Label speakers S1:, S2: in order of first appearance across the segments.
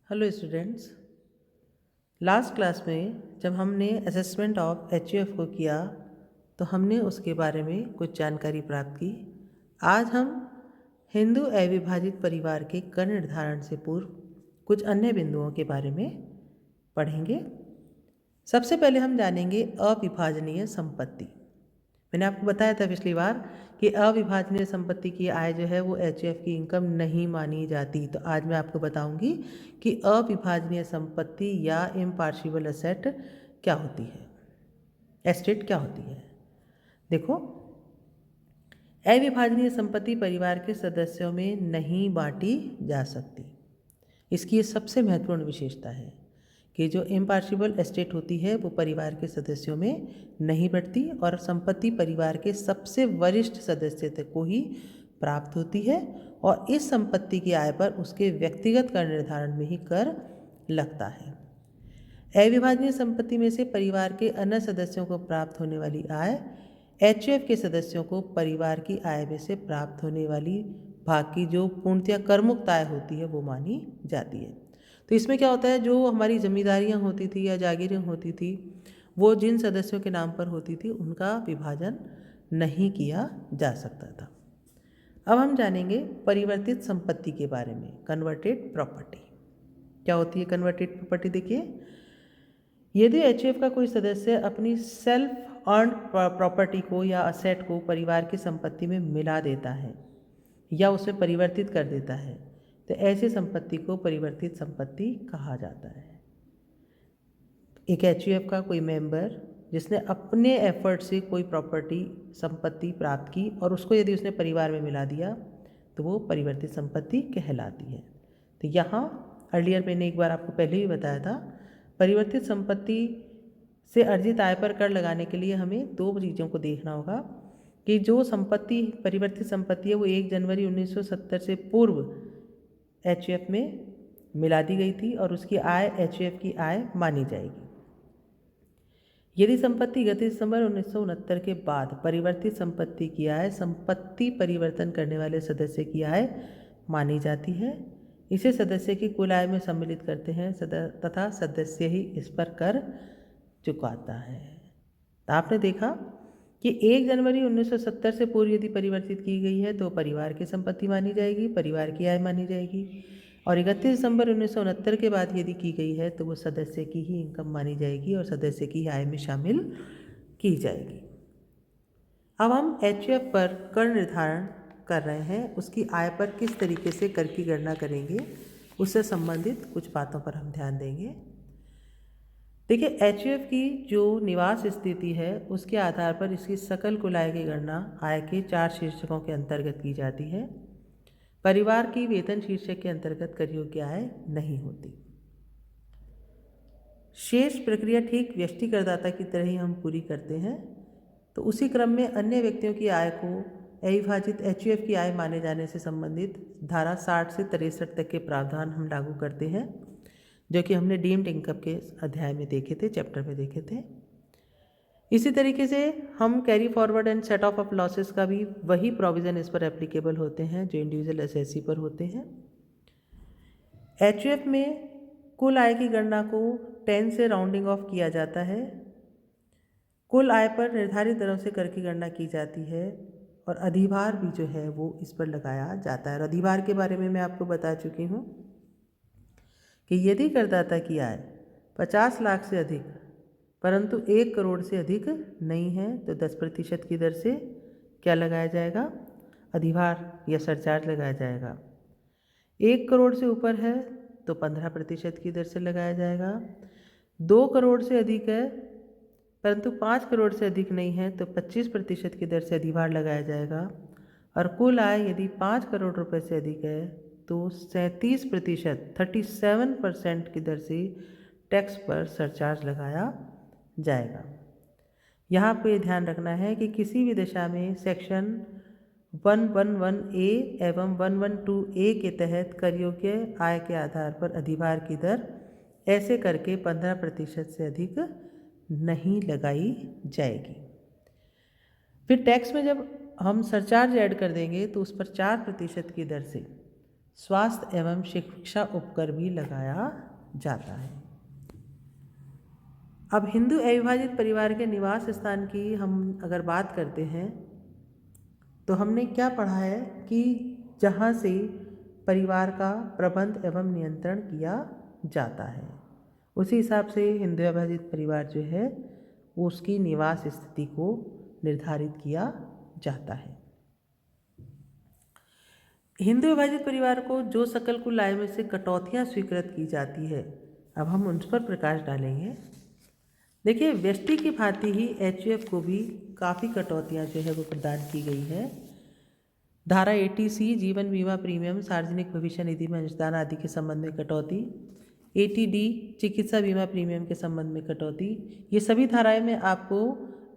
S1: Hello students. Last class में जब हमने असेसमेंट ऑफ एचयूएफ को किया तो हमने उसके बारे में कुछ जानकारी प्राप्त की। आज हम हिंदू अविभाजित परिवार के कर निर्धारण से पूर्व कुछ अन्य बिंदुओं के बारे में पढ़ेंगे। सबसे पहले हम जानेंगे अविभाजनीय संपत्ति। मैंने आपको बताया था पिछली बार कि अविभाजनीय संपत्ति की आय जो है वो एचयूएफ की इनकम नहीं मानी जाती। तो आज मैं आपको बताऊंगी कि अविभाजनीय संपत्ति या इम्पार्शिबल एसेट क्या होती है, एस्टेट क्या होती है। देखो, अविभाजनीय संपत्ति परिवार के सदस्यों में नहीं बांटी जा सकती। इसकी ये सबसे महत्वपूर्ण विशेषता है कि जो इम्पार्शिबल एस्टेट होती है वो परिवार के सदस्यों में नहीं बंटती और संपत्ति परिवार के सबसे वरिष्ठ सदस्य तक को ही प्राप्त होती है और इस संपत्ति की आय पर उसके व्यक्तिगत कर निर्धारण में ही कर लगता है। अविभाजनीय संपत्ति में से परिवार के अन्य सदस्यों को प्राप्त होने वाली आय एचयूएफ के सदस्यों को परिवार की आय में से प्राप्त होने वाली भाग की जो पूर्णतया करमुक्त आय होती है वो मानी जाती है। तो इसमें क्या होता है, जो हमारी जिम्मेदारियां होती थी या जागीरें होती थी वो जिन सदस्यों के नाम पर होती थी उनका विभाजन नहीं किया जा सकता था। अब हम जानेंगे परिवर्तित संपत्ति के बारे में, कन्वर्टेड प्रॉपर्टी। क्या होती है कन्वर्टेड प्रॉपर्टी? देखिए, यदि एचयूएफ का कोई सदस्य अपनी सेल्फ अर्न प्रॉपर्टी को या असेट को परिवार की संपत्ति में मिला देता है या उसे परिवर्तित कर देता है तो ऐसी संपत्ति को परिवर्तित संपत्ति कहा जाता है। एक एचयूएफ का कोई मेंबर जिसने अपने एफर्ट से कोई प्रॉपर्टी संपत्ति प्राप्त की और उसको यदि उसने परिवार में मिला दिया तो वो परिवर्तित संपत्ति कहलाती है। तो यहाँ अर्लियर मैंने एक बार आपको पहले ही बताया था, परिवर्तित संपत्ति से अर्जित आय पर कर लगाने के लिए हमें दो चीज़ों को देखना होगा कि जो संपत्ति परिवर्तित संपत्ति है वो 1 जनवरी 1970 से पूर्व एचयूएफ में मिला दी गई थी और उसकी आय एचयूएफ की आय मानी जाएगी। यदि संपत्ति 31 दिसंबर 1969 के बाद परिवर्तित संपत्ति की आय संपत्ति परिवर्तन करने वाले सदस्य की आय मानी जाती है, इसे सदस्य की कुल आय में सम्मिलित करते हैं तथा सदस्य ही इस पर कर चुकाता है। तो आपने देखा कि 1 जनवरी 1970 से पूर्व यदि परिवर्तित की गई है तो परिवार की संपत्ति मानी जाएगी, परिवार की आय मानी जाएगी, और 31 दिसंबर 1969 के बाद यदि की गई है तो वो सदस्य की ही इनकम मानी जाएगी और सदस्य की आय में शामिल की जाएगी। अब हम एचयूएफ पर कर निर्धारण कर रहे हैं, उसकी आय पर किस तरीके से कर की गणना करेंगे उससे संबंधित कुछ बातों पर हम ध्यान देंगे। देखिए, एचयूएफ की जो निवास स्थिति है उसके आधार पर इसकी सकल कुल आय की गणना आय के 4 शीर्षकों के अंतर्गत की जाती है। परिवार की वेतन शीर्षक के अंतर्गत कर योग्य आय नहीं होती। शेष प्रक्रिया ठीक व्यष्टि करदाता की तरह ही हम पूरी करते हैं। तो उसी क्रम में अन्य व्यक्तियों की आय को अविभाजित एचयूएफ की आय माने जाने से संबंधित धारा 60 से 63 तक के प्रावधान हम लागू करते हैं, जो कि हमने डीम्ड इनकम के अध्याय में देखे थे, चैप्टर में देखे थे। इसी तरीके से हम carry forward and set of losses का भी वही प्रोविज़न इस पर एप्लीकेबल होते हैं जो इंडिविजुअल एसएससी पर होते हैं। एचयूएफ में कुल आय की गणना को 10 से राउंडिंग ऑफ किया जाता है। कुल आय पर निर्धारित दरों से कर की गणना की जाती है और अधिभार भी जो है वो इस पर लगाया जाता है। और अधिभार के बारे में मैं आपको बता चुकी हूँ कि यदि करदाता की आय 50 लाख से अधिक परंतु 1 करोड़ से अधिक नहीं है तो 10% की दर से क्या लगाया जाएगा? अधिभार या सरचार्ज लगाया जाएगा। 1 करोड़ से ऊपर है तो 15% की दर से लगाया जाएगा। 2 करोड़ से अधिक है परंतु 5 करोड़ से अधिक नहीं है तो 25% की दर से अधिभार लगाया जाएगा। और कुल आय यदि 5 करोड़ रुपए से अधिक है तो 37% की दर से टैक्स पर सरचार्ज लगाया जाएगा। यहाँ पे ध्यान रखना है कि किसी भी दशा में सेक्शन 111A एवं 112A के तहत कर योग्य आय के आधार पर अधिभार की दर ऐसे करके 15% से अधिक नहीं लगाई जाएगी। फिर टैक्स में जब हम सरचार्ज ऐड कर देंगे तो उस पर 4% की दर से स्वास्थ्य एवं शिक्षा उपकर भी लगाया जाता है। अब हिंदू अविभाजित परिवार के निवास स्थान की हम अगर बात करते हैं तो हमने क्या पढ़ा है कि जहाँ से परिवार का प्रबंध एवं नियंत्रण किया जाता है, उसी हिसाब से हिंदू अविभाजित परिवार जो है वो उसकी निवास स्थिति को निर्धारित किया जाता है। हिंदू विभाजित परिवार को जो सकल कुल आय में से कटौतियाँ स्वीकृत की जाती है, अब हम उन पर प्रकाश डालेंगे। देखिए, व्यष्टि की भांति ही HUF को भी काफ़ी कटौतियाँ जो है वो प्रदान की गई है। धारा 80C जीवन बीमा प्रीमियम, सार्वजनिक भविष्य निधि में अंशदान आदि के संबंध में कटौती, 80D चिकित्सा बीमा प्रीमियम के संबंध में कटौती, ये सभी धाराएं में आपको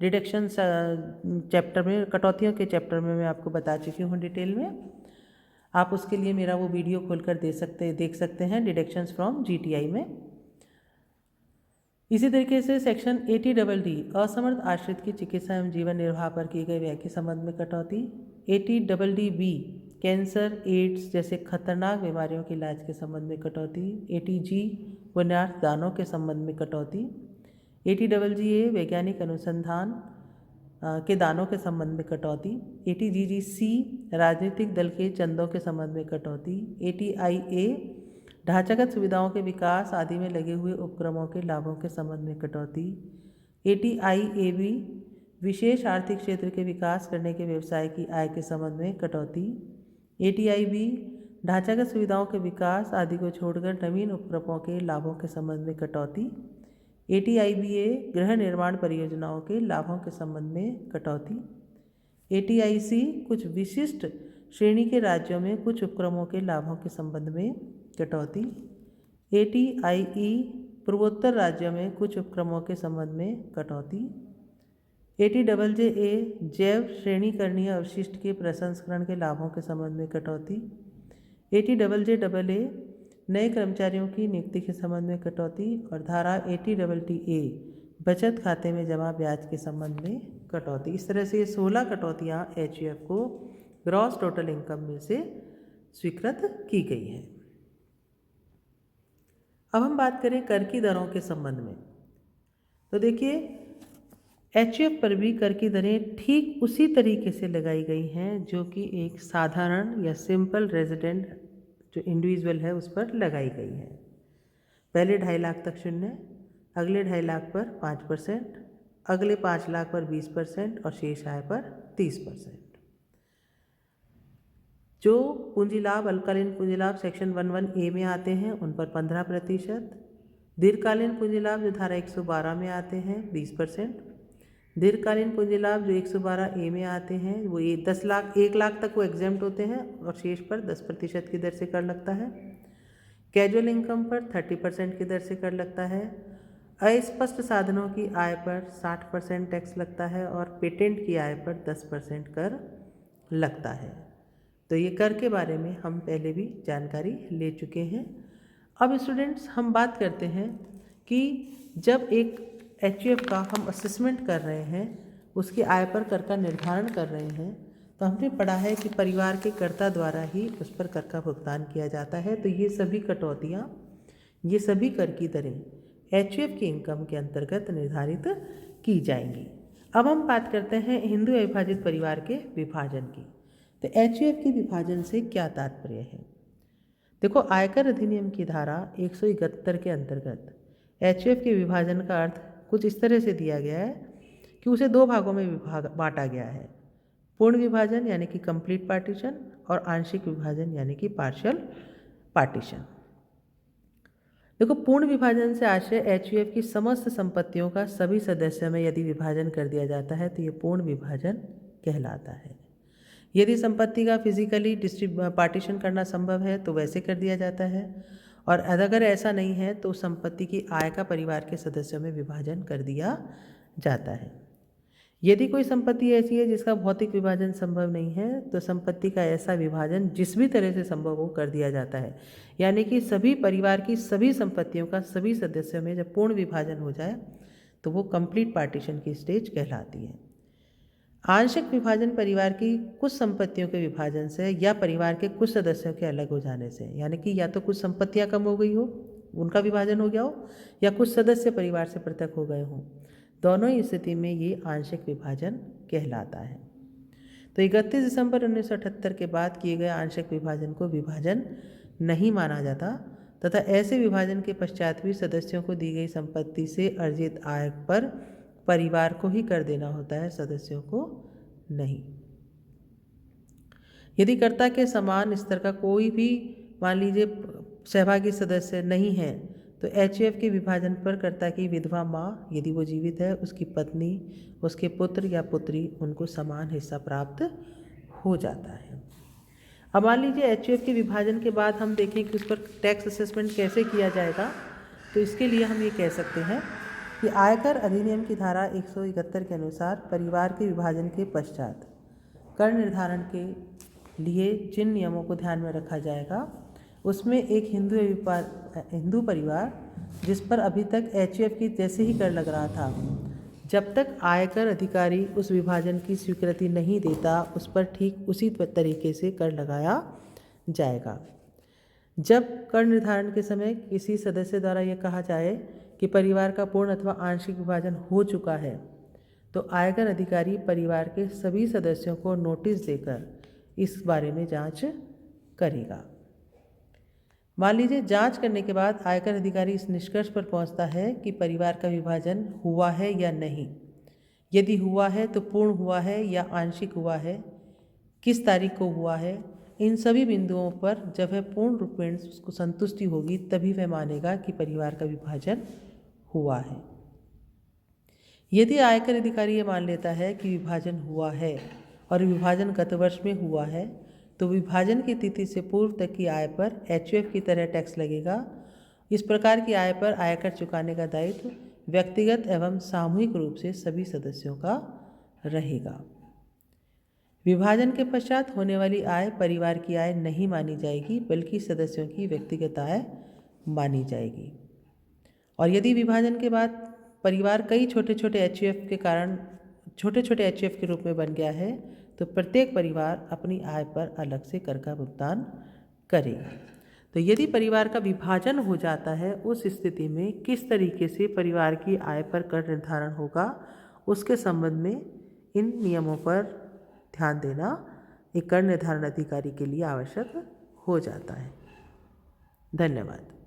S1: डिडक्शन चैप्टर में, कटौतियों के चैप्टर में मैं आपको बता चुकी हूँ डिटेल में। आप उसके लिए मेरा वो वीडियो खोलकर देख सकते हैं, डिडक्शंस फ्रॉम GTI में। इसी तरीके से सेक्शन 80DD असमर्थ आश्रित की चिकित्सा एवं जीवन निर्वाह पर किए गए व्यय के संबंध में कटौती, 80DD कैंसर, एड्स जैसे खतरनाक बीमारियों के इलाज के संबंध में कटौती, 80G पुण्यार्थ दानों के संबंध में कटौती, 80GGA वैज्ञानिक अनुसंधान के दानों के संबंध में कटौती, 80GGC राजनीतिक दल के चंदों के संबंध में कटौती, 80IA ढांचागत सुविधाओं के विकास आदि में लगे हुए उपक्रमों के लाभों के संबंध में कटौती, 80IAB विशेष आर्थिक क्षेत्र के विकास करने के व्यवसाय की आय के संबंध में कटौती, 80IB ढांचागत सुविधाओं के विकास आदि को छोड़कर नवीन उपक्रमों के लाभों के संबंध में कटौती, 80IBA गृह निर्माण परियोजनाओं के लाभों के संबंध में कटौती, 80IC कुछ विशिष्ट श्रेणी के राज्यों में कुछ उपक्रमों के लाभों के संबंध में कटौती, 80IE पूर्वोत्तर राज्यों में कुछ उपक्रमों के संबंध में कटौती, 80JJA जैव श्रेणीकरणीय अवशिष्ट के प्रसंस्करण के लाभों के संबंध में कटौती, 80JJAA नए कर्मचारियों की नियुक्ति के संबंध में कटौती और धारा 80TTA बचत खाते में जमा ब्याज के संबंध में कटौती। इस तरह से 16 कटौतियाँ HUF को ग्रॉस टोटल इनकम में से स्वीकृत की गई हैं। अब हम बात करें कर की दरों के संबंध में, तो देखिए HUF पर भी कर की दरें ठीक उसी तरीके से लगाई गई हैं जो कि एक साधारण या सिंपल रेजिडेंट जो इंडिविजुअल है उस पर लगाई गई है। पहले 2.5 लाख तक 0, अगले 2.5 लाख पर 5%, अगले 5 लाख पर 20% और शेष आय पर 30%। जो पूंजी लाभ, अल्पकालीन पूंजी लाभ सेक्शन 11A में आते हैं उन पर 15%, दीर्घकालीन पूंजी लाभ जो धारा 112 में आते हैं 20%, दीर्घकालीन पूंजी लाभ जो 112A में आते हैं वो 1 लाख तक वो एग्जेम्प्ट होते हैं और शेष पर 10% की दर से कर लगता है। कैजुअल इनकम पर 30% की दर से कर लगता है। अस्पष्ट साधनों की आय पर 60% टैक्स लगता है और पेटेंट की आय पर 10% कर लगता है। तो ये कर के बारे में हम पहले भी जानकारी ले चुके हैं। अब स्टूडेंट्स हम बात करते हैं कि जब एक HUF का हम असेसमेंट कर रहे हैं, उसकी आय पर कर का निर्धारण कर रहे हैं, तो हमने पढ़ा है कि परिवार के कर्ता द्वारा ही उस पर कर का भुगतान किया जाता है। तो ये सभी कटौतियाँ, ये सभी कर की दरें HUF की इनकम के अंतर्गत निर्धारित की जाएंगी। अब हम बात करते हैं हिंदू अविभाजित परिवार के विभाजन की। तो HUF के विभाजन से क्या तात्पर्य है? देखो, आयकर अधिनियम की धारा 171 के अंतर्गत HUF के विभाजन का अर्थ कुछ इस तरह से दिया गया है कि उसे 2 भागों में बांटा गया है, पूर्ण विभाजन यानी कि कंप्लीट पार्टीशन और आंशिक विभाजन यानी कि पार्शियल पार्टीशन। देखो, पूर्ण विभाजन से आशय HUF की समस्त संपत्तियों का सभी सदस्यों में यदि विभाजन कर दिया जाता है तो ये पूर्ण विभाजन कहलाता है। यदि संपत्ति का फिजिकली पार्टीशन करना संभव है तो वैसे कर दिया जाता है, और अगर ऐसा नहीं है तो संपत्ति की आय का परिवार के सदस्यों में विभाजन कर दिया जाता है। यदि कोई संपत्ति ऐसी है जिसका भौतिक विभाजन संभव नहीं है तो संपत्ति का ऐसा विभाजन जिस भी तरह से संभव हो कर दिया जाता है, यानी कि सभी परिवार की सभी संपत्तियों का सभी सदस्यों में जब पूर्ण विभाजन हो जाए तो वो कंप्लीट पार्टीशन की स्टेज कहलाती है। आंशिक विभाजन परिवार की कुछ संपत्तियों के विभाजन से या परिवार के कुछ सदस्यों के अलग हो जाने से, यानी कि या तो कुछ संपत्तियां कम हो गई हो, उनका विभाजन हो गया हो, या कुछ सदस्य परिवार से पृथक हो गए हों, दोनों ही स्थिति में ये आंशिक विभाजन कहलाता है। तो 31 दिसंबर 1978 के बाद किए गए आंशिक विभाजन को विभाजन नहीं माना जाता तथा ऐसे विभाजन के पश्चात भी सदस्यों को दी गई संपत्ति से अर्जित आय पर परिवार को ही कर देना होता है, सदस्यों को नहीं। यदि कर्ता के समान स्तर का कोई भी मान लीजिए सहभागी सदस्य नहीं है तो एचयूएफ के विभाजन पर कर्ता की विधवा माँ, यदि वो जीवित है, उसकी पत्नी, उसके पुत्र या पुत्री, उनको समान हिस्सा प्राप्त हो जाता है। अब मान लीजिए एचयूएफ के विभाजन के बाद हम देखें कि उस पर टैक्स असेसमेंट कैसे किया जाएगा। तो इसके लिए हम ये कह सकते हैं कि आयकर अधिनियम की धारा 171 के अनुसार परिवार के विभाजन के पश्चात कर निर्धारण के लिए जिन नियमों को ध्यान में रखा जाएगा उसमें एक हिंदू परिवार जिस पर अभी तक एचयूएफ की जैसे ही कर लग रहा था, जब तक आयकर अधिकारी उस विभाजन की स्वीकृति नहीं देता उस पर ठीक उसी तरीके से कर लगाया जाएगा। जब कर निर्धारण के समय किसी सदस्य द्वारा यह कहा जाए कि परिवार का पूर्ण अथवा आंशिक विभाजन हो चुका है तो आयकर अधिकारी परिवार के सभी सदस्यों को नोटिस देकर इस बारे में जांच करेगा। मान लीजिए जांच करने के बाद आयकर अधिकारी इस निष्कर्ष पर पहुंचता है कि परिवार का विभाजन हुआ है या नहीं। यदि हुआ है तो पूर्ण हुआ है या आंशिक हुआ है, किस तारीख को हुआ है, इन सभी बिंदुओं पर जब वह पूर्ण रूपेण उसको संतुष्टि होगी तभी वह मानेगा कि परिवार का विभाजन हुआ है। यदि आयकर अधिकारी ये मान लेता है कि विभाजन हुआ है और विभाजन गत वर्ष में हुआ है तो विभाजन की तिथि से पूर्व तक की आय पर एचयूएफ की तरह टैक्स लगेगा। इस प्रकार की आय पर आयकर चुकाने का दायित्व व्यक्तिगत एवं सामूहिक रूप से सभी सदस्यों का रहेगा। विभाजन के पश्चात होने वाली आय परिवार की आय नहीं मानी जाएगी बल्कि सदस्यों की व्यक्तिगत आय मानी जाएगी। और यदि विभाजन के बाद परिवार कई छोटे छोटे एचयूएफ के रूप में बन गया है तो प्रत्येक परिवार अपनी आय पर अलग से कर का भुगतान करेगा। तो यदि परिवार का विभाजन हो जाता है उस स्थिति में किस तरीके से परिवार की आय पर कर निर्धारण होगा उसके संबंध में इन नियमों पर ध्यान देना एक कर निर्धारण अधिकारी के लिए आवश्यक हो जाता है। धन्यवाद।